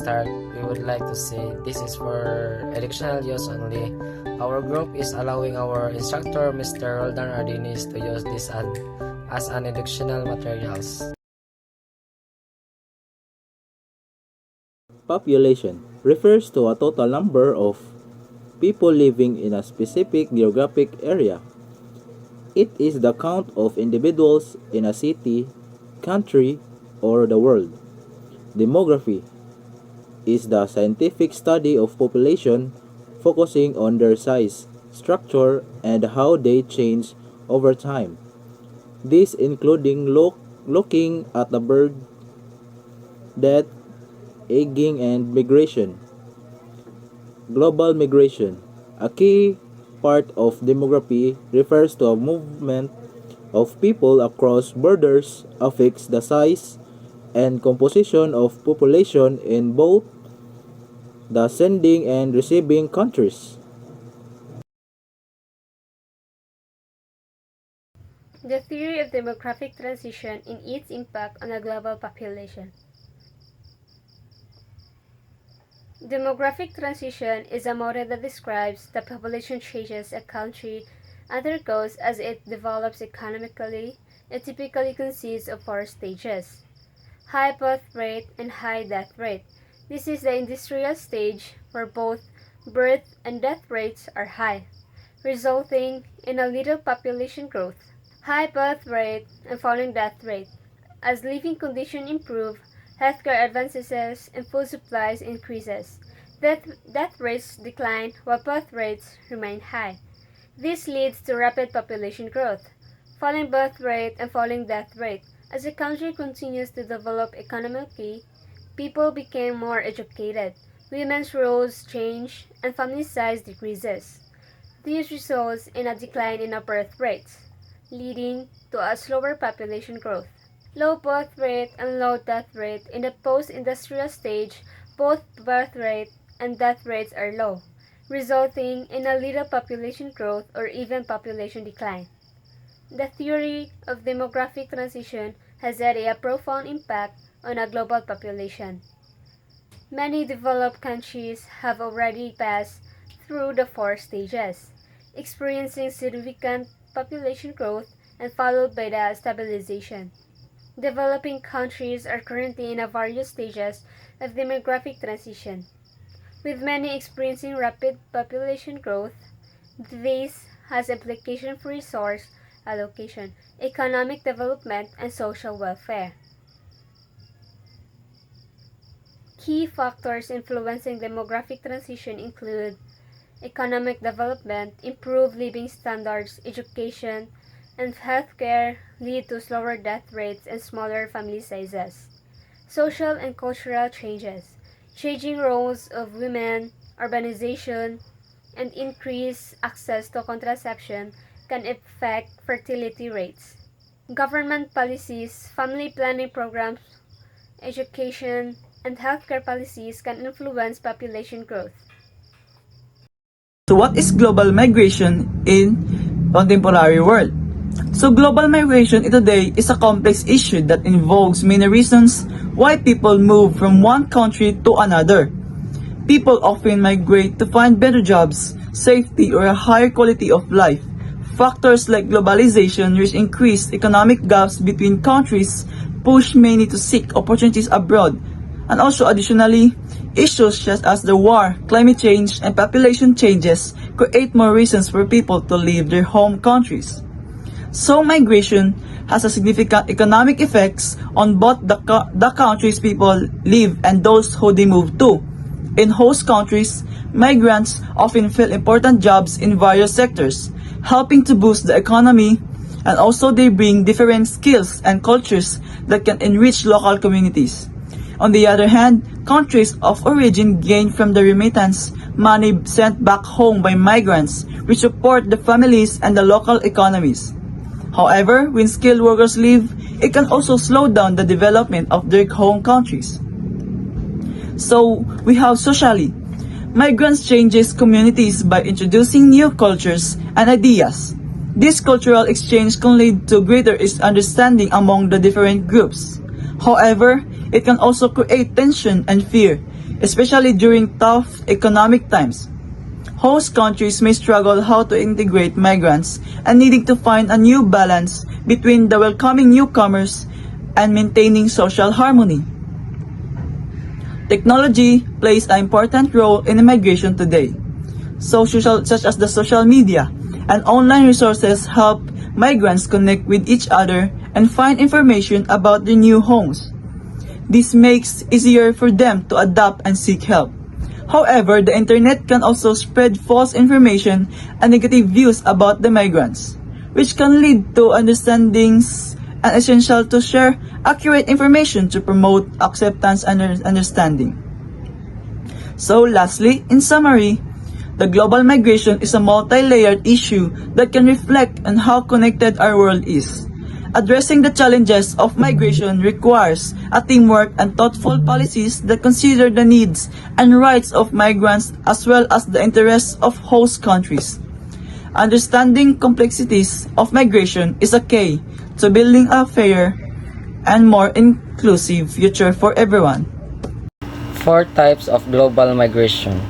start, we would like to say this is for educational use only. Our group is allowing our instructor, Mr. Roldan Ardinis, to use this as an educational materials. Population refers to a total number of people living in a specific geographic area. It is the count of individuals in a city, country, or the world. Demography is the scientific study of population, focusing on their size, structure, and how they change over time. This including looking at the birth, death, aging, and migration. Global migration. A key part of demography refers to a movement of people across borders affects the size and composition of population in both the sending and receiving countries. The theory of demographic transition in its impact on a global population. Demographic transition is a model that describes the population changes a country undergoes as it develops economically. It typically consists of four stages: high birth rate and high death rate. This is the industrial stage where both birth and death rates are high, resulting in a little population growth. High birth rate and falling death rate. As living conditions improve, healthcare advances and food supplies increases. Death rates decline while birth rates remain high. This leads to rapid population growth. Falling birth rate and falling death rate. As the country continues to develop economically, people became more educated, women's roles change, and family size decreases. This results in a decline in birth rates, leading to a slower population growth. Low birth rate and low death rate. In the post-industrial stage, both birth rate and death rates are low, resulting in a little population growth or even population decline. The theory of demographic transition has had a profound impact on a global population. Many developed countries have already passed through the four stages, experiencing significant population growth and followed by the stabilization. Developing countries are currently in various stages of demographic transition, with many experiencing rapid population growth. This has implications for resource allocation, economic development, and social welfare. Key factors influencing demographic transition include economic development, improved living standards, education, and healthcare lead to slower death rates and smaller family sizes. Social and cultural changes, changing roles of women, urbanization, and increased access to contraception can affect fertility rates. Government policies, family planning programs, education, and healthcare policies can influence population growth. So what is global migration in contemporary world? So global migration today is a complex issue that involves many reasons why people move from one country to another. People often migrate to find better jobs, safety, or a higher quality of life. Factors like globalization, which increased economic gaps between countries, push many to seek opportunities abroad. And also additionally, issues such as the war, climate change, and population changes create more reasons for people to leave their home countries. So migration has a significant economic effects on both the countries people live and those who they move to. In host countries, migrants often fill important jobs in various sectors, helping to boost the economy, and also they bring different skills and cultures that can enrich local communities. On the other hand, countries of origin gain from the remittance money sent back home by migrants, which support the families and the local economies. However, when skilled workers leave, it can also slow down the development of their home countries. So, we have socially. Migrants changes communities by introducing new cultures and ideas. This cultural exchange can lead to greater understanding among the different groups. However, it can also create tension and fear. especially during tough economic times. Host countries may struggle how to integrate migrants and needing to find a new balance between the welcoming newcomers and maintaining social harmony. Technology plays an important role in immigration today. Such as the social media and online resources help migrants connect with each other and find information about their new homes. This makes it easier for them to adapt and seek help. However, the internet can also spread false information and negative views about the migrants, which can lead to understandings and essential to share accurate information to promote acceptance and understanding. So lastly, in summary, the global migration is a multi-layered issue that can reflect on how connected our world is. Addressing the challenges of migration requires a teamwork and thoughtful policies that consider the needs and rights of migrants as well as the interests of host countries. Understanding complexities of migration is a key to building a fair and more inclusive future for everyone. Four types of global migration.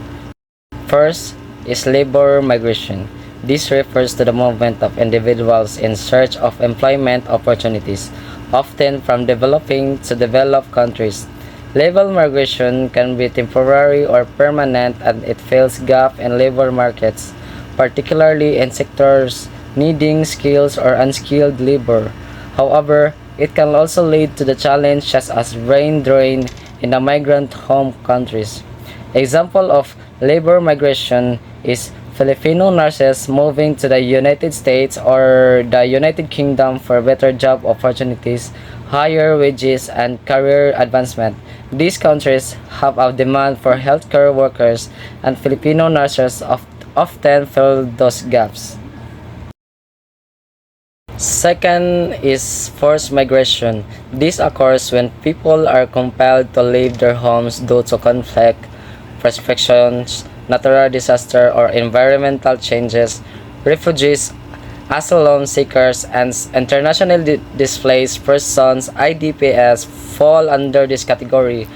First is labor migration. This refers to the movement of individuals in search of employment opportunities, often from developing to developed countries. Labor migration can be temporary or permanent, and it fills gaps in labor markets, particularly in sectors needing skills or unskilled labor. However, it can also lead to the challenge such as brain drain in the migrant home countries. Example of labor migration is Filipino nurses moving to the United States or the United Kingdom for better job opportunities, higher wages, and career advancement. These countries have a demand for healthcare workers, and Filipino nurses often fill those gaps. Second is forced migration. This occurs when people are compelled to leave their homes due to conflict, persecutions, natural disaster, or environmental changes. Refugees, asylum seekers, and internationally displaced persons (IDPs) fall under this category.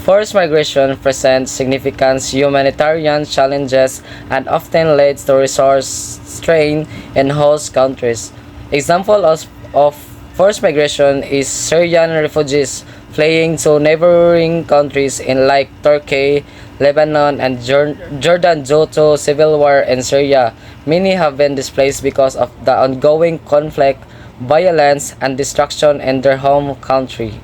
Forced migration presents significant humanitarian challenges and often leads to resource strain in host countries. Example of forced migration is Syrian refugees fleeing to neighboring countries in like Turkey, Lebanon, and Jordan due to civil war in Syria. Many have been displaced because of the ongoing conflict, violence, and destruction in their home country.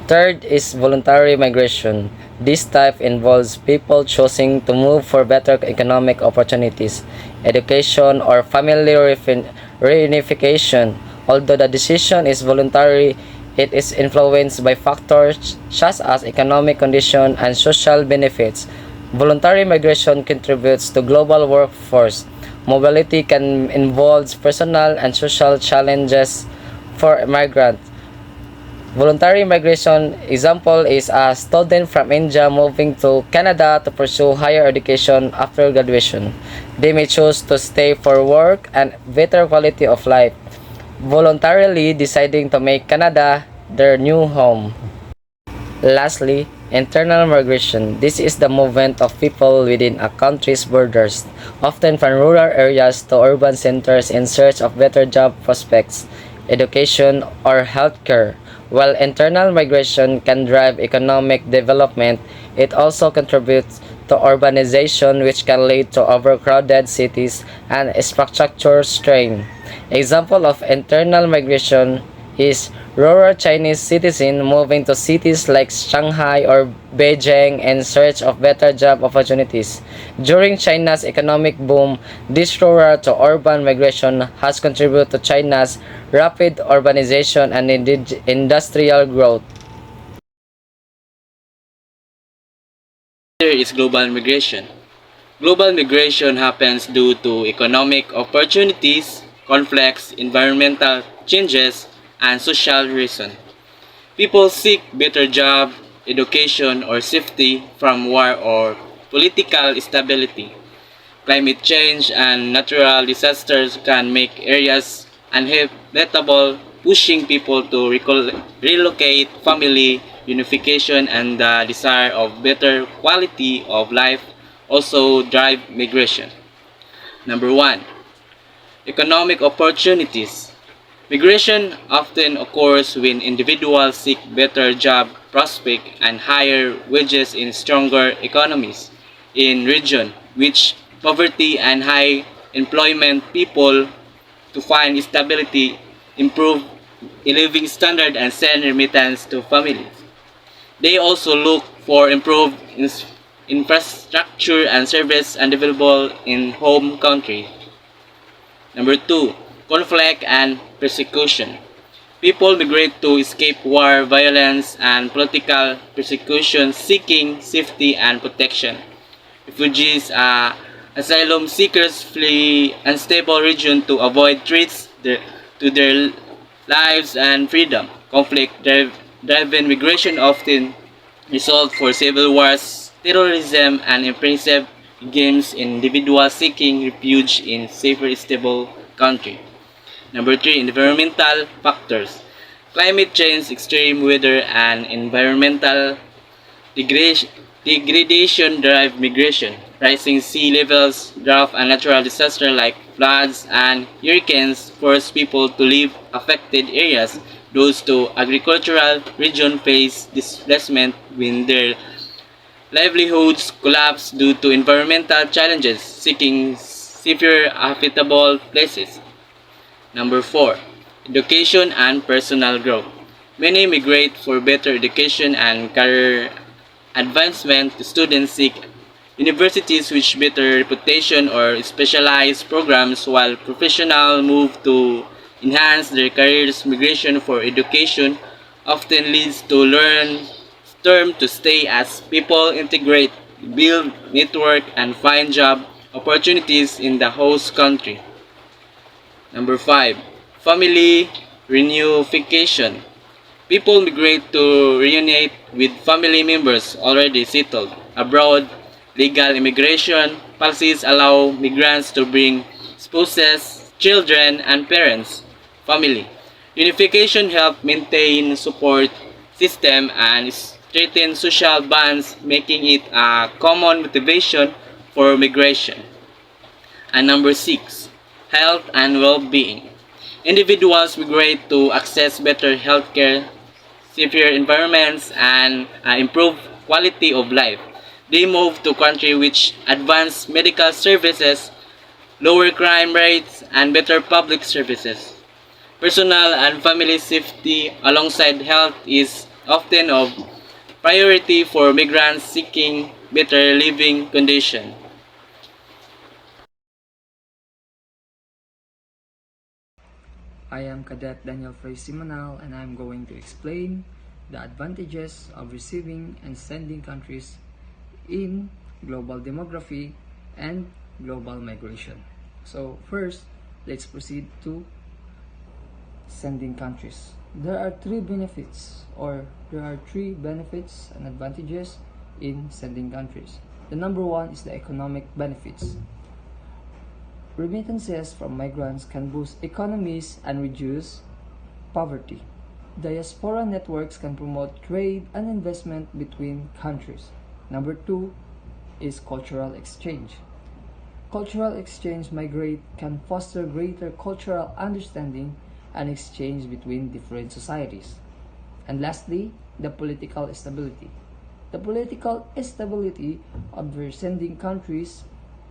Third is voluntary migration. This type involves people choosing to move for better economic opportunities, education, or family reunification. Although the decision is voluntary, it is influenced by factors such as economic conditions and social benefits. Voluntary migration contributes to global workforce. Mobility can involve personal and social challenges for migrants. Voluntary migration example is a student from India moving to Canada to pursue higher education after graduation. They may choose to stay for work and better quality of life, voluntarily deciding to make Canada their new home. Lastly, internal migration. This is the movement of people within a country's borders, often from rural areas to urban centers in search of better job prospects, education, or healthcare. While internal migration can drive economic development, it also contributes to urbanization, which can lead to overcrowded cities and infrastructure strain. Example of internal migration is rural Chinese citizens moving to cities like Shanghai or Beijing in search of better job opportunities. During China's economic boom, this rural to urban migration has contributed to China's rapid urbanization and industrial growth. There is global migration. Global migration happens due to economic opportunities, conflicts, environmental changes, and social reasons. People seek better job, education, or safety from war or political instability. Climate change and natural disasters can make areas uninhabitable, pushing people to relocate family unification, and the desire of better quality of life also drive migration. Number 1. Economic opportunities. Migration often occurs when individuals seek better job prospects and higher wages in stronger economies in region which poverty and high employment people to find stability, improve living standard, and send remittance to families. They also look for improved infrastructure and service available in home country. Number 2. Conflict and persecution. People migrate to escape war, violence, and political persecution, seeking safety and protection. Refugees, asylum seekers flee unstable region to avoid threats to their lives and freedom. Conflict-driven migration often result for civil wars, terrorism, and oppressive regimes in individuals seeking refuge in safer, stable country. Number 3. Environmental factors. Climate change, extreme weather, and environmental degradation drive migration. Rising sea levels, drought, and natural disasters like floods and hurricanes force people to leave affected areas. Those to agricultural regions face displacement when their livelihoods collapse due to environmental challenges, seeking safer, habitable places. Number 4. Education and personal growth. Many migrate for better education and career advancement. Students seek universities with better reputation or specialized programs, while professionals move to enhance their careers. Migration for education often leads to term to stay as people integrate, build network, and find job opportunities in the host country. Number 5. Family reunification. People migrate to reunite with family members already settled abroad. Legal immigration policies allow migrants to bring spouses, children, and parents. Family unification helps maintain support system and strengthen social bonds, making it a common motivation for migration. And number 6. Health and well-being. Individuals migrate to access better healthcare, safer environments, and improve quality of life. They move to countries which advance medical services, lower crime rates, and better public services. Personal and family safety alongside health is often of priority for migrants seeking better living conditions. I am Cadet Daniel Frey Simonal, and I'm going to explain the advantages of receiving and sending countries in global demography and global migration. So first, let's proceed to sending countries. There are three benefits and advantages in sending countries. The number one is the economic benefits. Remittances from migrants can boost economies and reduce poverty. Diaspora networks can promote trade and investment between countries. Number two is cultural exchange. Cultural exchange migrate can foster greater cultural understanding and exchange between different societies. And lastly, the political stability. The political stability of the sending countries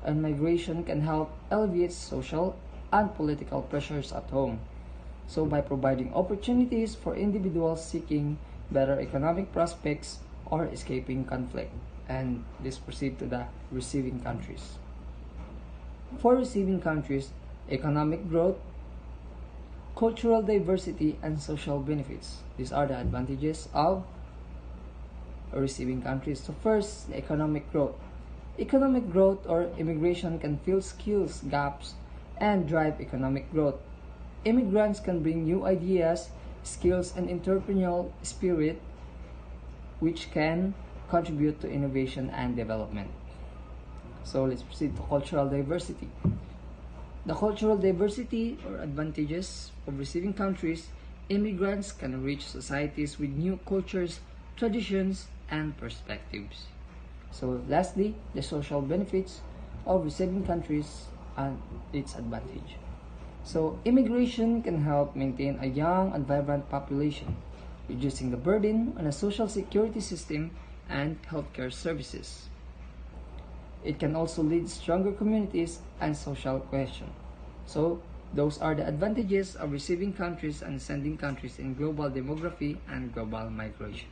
and migration can help alleviate social and political pressures at home. So by providing opportunities for individuals seeking better economic prospects or escaping conflict. And let's proceed to the receiving countries. For receiving countries, economic growth, cultural diversity, and social benefits. These are the advantages of receiving countries. So first, economic growth. Economic growth or immigration can fill skills gaps and drive economic growth. Immigrants can bring new ideas, skills, and entrepreneurial spirit, which can contribute to innovation and development. So let's proceed to cultural diversity. The cultural diversity or advantages of receiving countries, immigrants can reach societies with new cultures, traditions, and perspectives. So lastly, the social benefits of receiving countries and its advantage. So immigration can help maintain a young and vibrant population, reducing the burden on a social security system and healthcare services. It can also lead stronger communities and social cohesion. So those are the advantages of receiving countries and sending countries in global demography and global migration.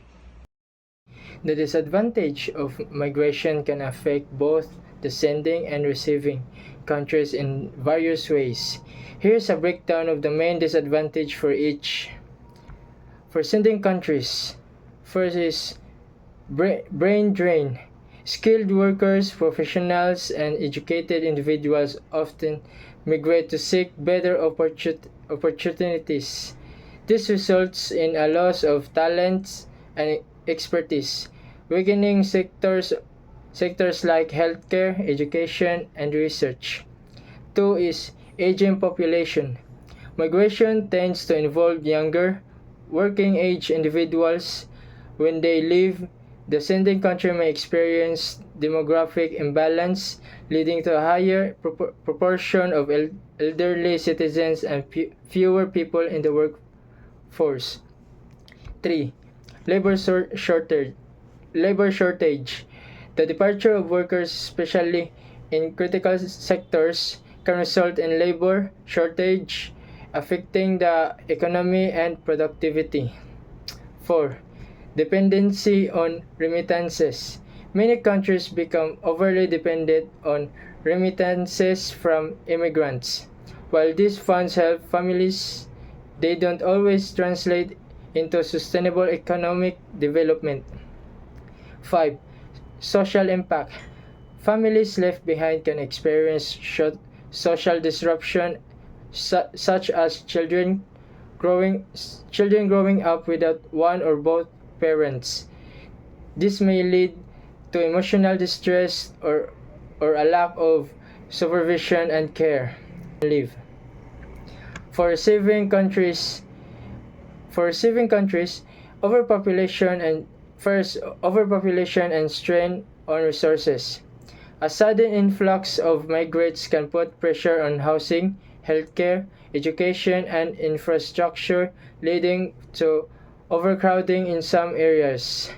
The disadvantage of migration can affect both the sending and receiving countries in various ways. Here's a breakdown of the main disadvantage for each. For sending countries, first is brain drain. Skilled workers, professionals, and educated individuals often migrate to seek better opportunities. This results in a loss of talents and expertise, weakening sectors like healthcare, education, and research. 2 is aging population. Migration tends to involve younger, working-age individuals. When they leave, the sending country may experience demographic imbalance, leading to a higher proportion of elderly citizens and fewer people in the workforce. 3. Labor shortage. The departure of workers, especially in critical sectors, can result in labor shortage, affecting the economy and productivity. 4. Dependency on remittances. Many countries become overly dependent on remittances from immigrants. While these funds help families, they don't always translate into sustainable economic development. 5. Social impact. Families left behind can experience social disruption such as children growing up without one or both parents. This may lead to emotional distress or a lack of supervision and care. Leave. For receiving countries, overpopulation and strain on resources. A sudden influx of migrants can put pressure on housing, healthcare, education, and infrastructure, leading to overcrowding in some areas.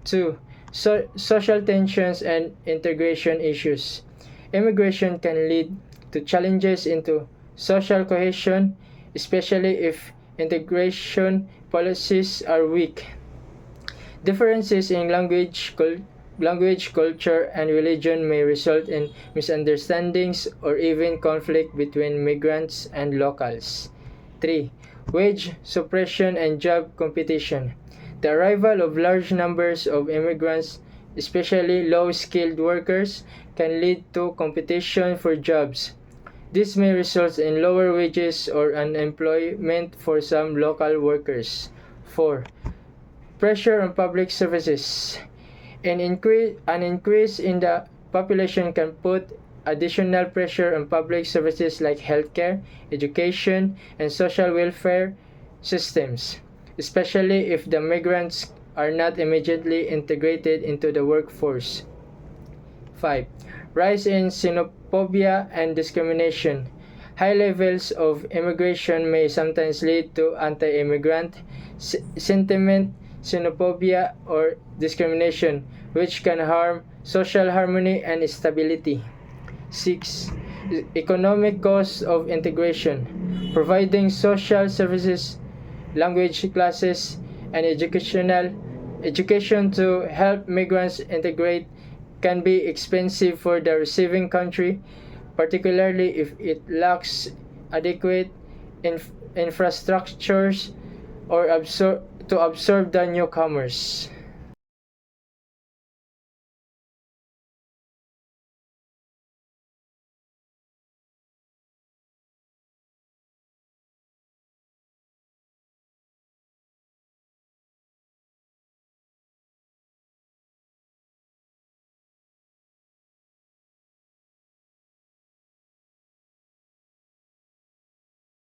2. Social tensions and integration issues. Immigration can lead to challenges into social cohesion, especially if integration policies are weak. Differences in language, culture, and religion may result in misunderstandings or even conflict between migrants and locals. 3. Wage suppression and job competition. The arrival of large numbers of immigrants, especially low-skilled workers, can lead to competition for jobs. This may result in lower wages or unemployment for some local workers. 4. Pressure on public services. An increase in the population can put additional pressure on public services like healthcare, education, and social welfare systems, especially if the migrants are not immediately integrated into the workforce. 5. Rise in xenophobia and discrimination. High levels of immigration may sometimes lead to anti-immigrant sentiment, xenophobia, or discrimination, which can harm social harmony and stability. 6. Economic costs of integration. Providing social services, language classes, and education to help migrants integrate can be expensive for the receiving country, particularly if it lacks adequate infrastructures or to absorb the newcomers.